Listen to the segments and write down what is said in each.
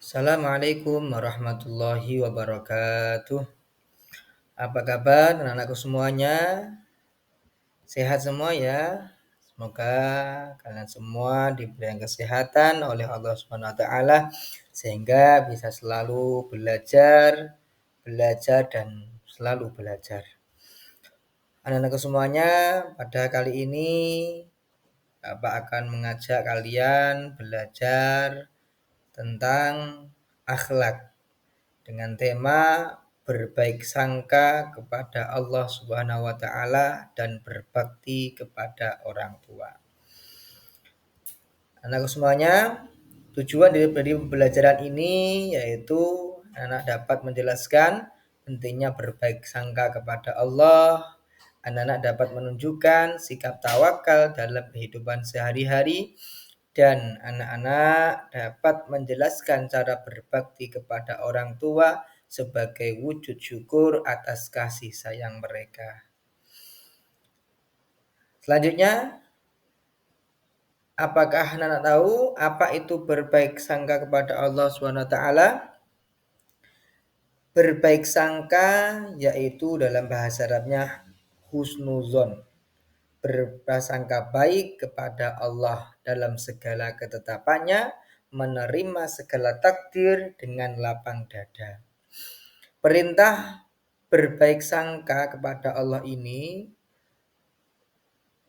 Assalamualaikum warahmatullahi wabarakatuh. Apa kabar anak-anakku semuanya? Sehat semua ya? Semoga kalian semua diberikan kesehatan oleh Allah Subhanahu wa taala sehingga bisa selalu belajar dan selalu belajar. Anak-anakku semuanya, pada kali ini Bapak akan mengajak kalian belajar tentang akhlak dengan tema berbaik sangka kepada Allah Subhanahu wa taala dan berbakti kepada orang tua. Anakku semuanya, tujuan dari pembelajaran ini yaitu anak dapat menjelaskan pentingnya berbaik sangka kepada Allah. Anak-anak dapat menunjukkan sikap tawakal dalam kehidupan sehari-hari dan anak-anak dapat menjelaskan cara berbakti kepada orang tua sebagai wujud syukur atas kasih sayang mereka. Selanjutnya, apakah anak-anak tahu apa itu berbaik sangka kepada Allah Subhanahu wa taala? Berbaik sangka yaitu dalam bahasa Arabnya husnuzon. Berprasangka baik kepada Allah dalam segala ketetapannya, menerima segala takdir dengan lapang dada. Perintah berbaik sangka kepada Allah ini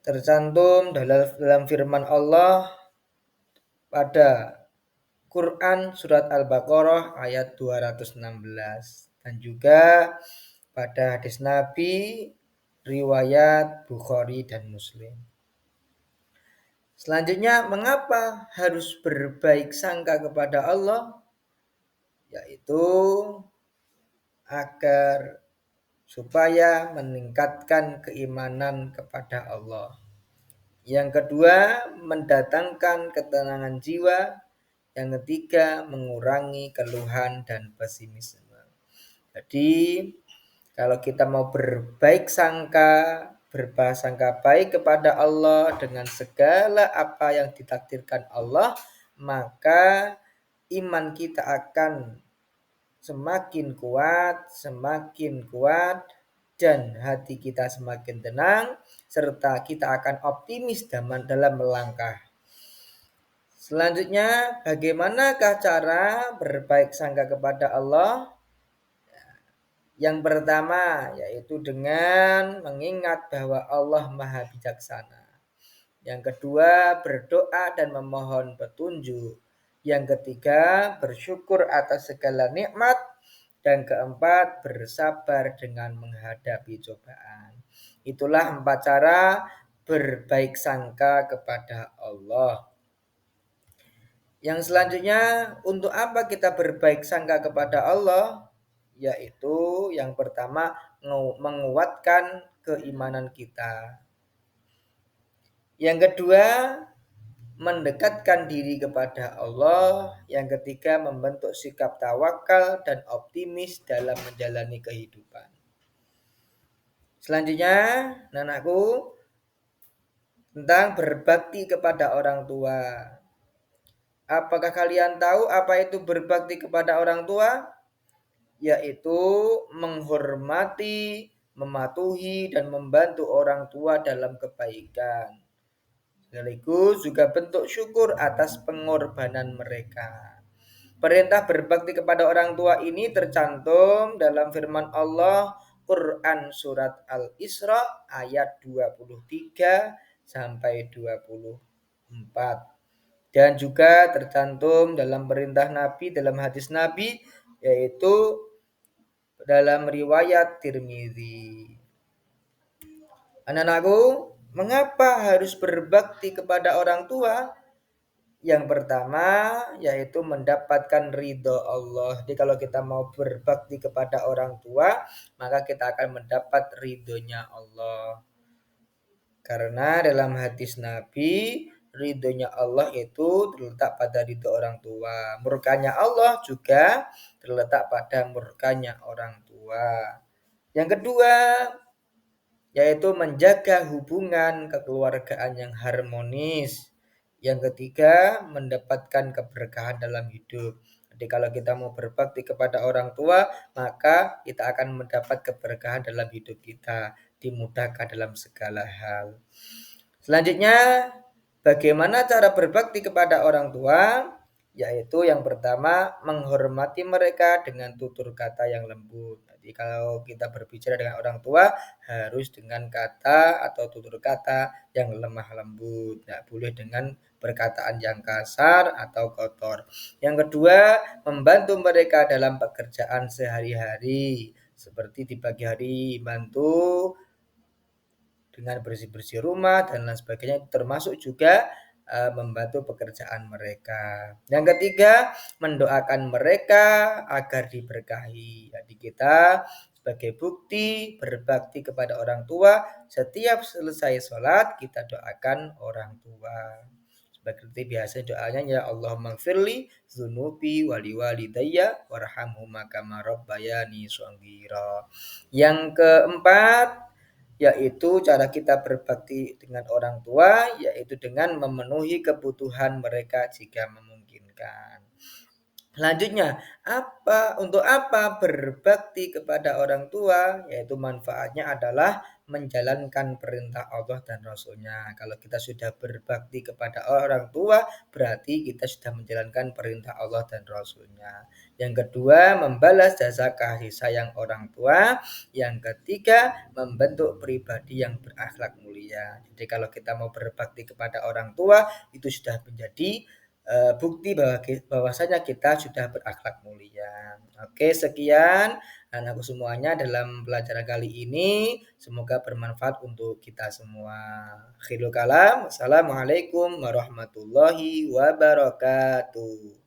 tercantum dalam firman Allah pada Quran surat Al-Baqarah ayat 216 dan juga pada hadis Nabi riwayat Bukhari dan Muslim. Selanjutnya, mengapa harus berbaik sangka kepada Allah? Yaitu agar supaya meningkatkan keimanan kepada Allah. Yang kedua, mendatangkan ketenangan jiwa. Yang ketiga, mengurangi keluhan dan pesimisme. Jadi, kalau kita mau berbaik sangka, berprasangka baik kepada Allah dengan segala apa yang ditakdirkan Allah, maka iman kita akan semakin kuat dan hati kita semakin tenang serta kita akan optimis dalam melangkah. Selanjutnya, bagaimanakah cara berbaik sangka kepada Allah? Yang pertama yaitu dengan mengingat bahwa Allah Maha Bijaksana. Yang kedua, berdoa dan memohon petunjuk. Yang ketiga, bersyukur atas segala nikmat. Dan keempat, bersabar dengan menghadapi cobaan. Itulah 4 cara berbaik sangka kepada Allah. Yang selanjutnya, untuk apa kita berbaik sangka kepada Allah? Yaitu yang pertama, menguatkan keimanan kita. Yang kedua, mendekatkan diri kepada Allah. Yang ketiga, membentuk sikap tawakal dan optimis dalam menjalani kehidupan. Selanjutnya, anakku, tentang berbakti kepada orang tua. Apakah kalian tahu apa itu berbakti kepada orang tua? Yaitu menghormati, mematuhi, dan membantu orang tua dalam kebaikan. Sekaligus juga bentuk syukur atas pengorbanan mereka. Perintah berbakti kepada orang tua ini tercantum dalam firman Allah Quran surat Al-Isra ayat 23 sampai 24. Dan juga tercantum dalam perintah Nabi dalam hadis Nabi yaitu dalam riwayat Tirmizi. Anak-anakku, mengapa harus berbakti kepada orang tua? Yang pertama yaitu mendapatkan ridho Allah. Jadi kalau kita mau berbakti kepada orang tua, maka kita akan mendapat ridhonya Allah. Karena dalam hadis Nabi, ridhonya Allah itu terletak pada ridho orang tua. Murkanya Allah juga terletak pada murkanya orang tua. Yang kedua, yaitu menjaga hubungan kekeluargaan yang harmonis. Yang ketiga, mendapatkan keberkahan dalam hidup. Jadi kalau kita mau berbakti kepada orang tua, maka kita akan mendapat keberkahan dalam hidup kita, dimudahkan dalam segala hal. Selanjutnya, bagaimana cara berbakti kepada orang tua? Yaitu yang pertama, menghormati mereka dengan tutur kata yang lembut. Jadi kalau kita berbicara dengan orang tua, harus dengan kata atau tutur kata yang lemah lembut. Tidak boleh dengan perkataan yang kasar atau kotor. Yang kedua, membantu mereka dalam pekerjaan sehari-hari. Seperti di pagi hari bantu dengan bersih-bersih rumah dan lain sebagainya, termasuk juga membantu pekerjaan mereka. Yang ketiga, mendoakan mereka agar diberkahi. Jadi kita sebagai bukti berbakti kepada orang tua, setiap selesai sholat kita doakan orang tua. Seperti biasa doanya, ya Allahumma gfirli dzunubi wali walidayya warhamhuma kama rabbayani shaghira. Yang keempat, yaitu cara kita berbakti dengan orang tua, yaitu dengan memenuhi kebutuhan mereka jika memungkinkan. Selanjutnya, untuk apa berbakti kepada orang tua? Yaitu manfaatnya adalah menjalankan perintah Allah dan Rasul-Nya. Kalau kita sudah berbakti kepada orang tua, berarti kita sudah menjalankan perintah Allah dan Rasul-Nya. Yang kedua, membalas jasa kasih sayang orang tua. Yang ketiga, membentuk pribadi yang berakhlak mulia. Jadi kalau kita mau berbakti kepada orang tua, itu sudah menjadi bukti bahwasanya kita sudah berakhlak mulia. Oke, sekian aku semuanya dalam pelajaran kali ini. Semoga bermanfaat untuk kita semua. Akhirul kalam. Wassalamualaikum warahmatullahi wabarakatuh.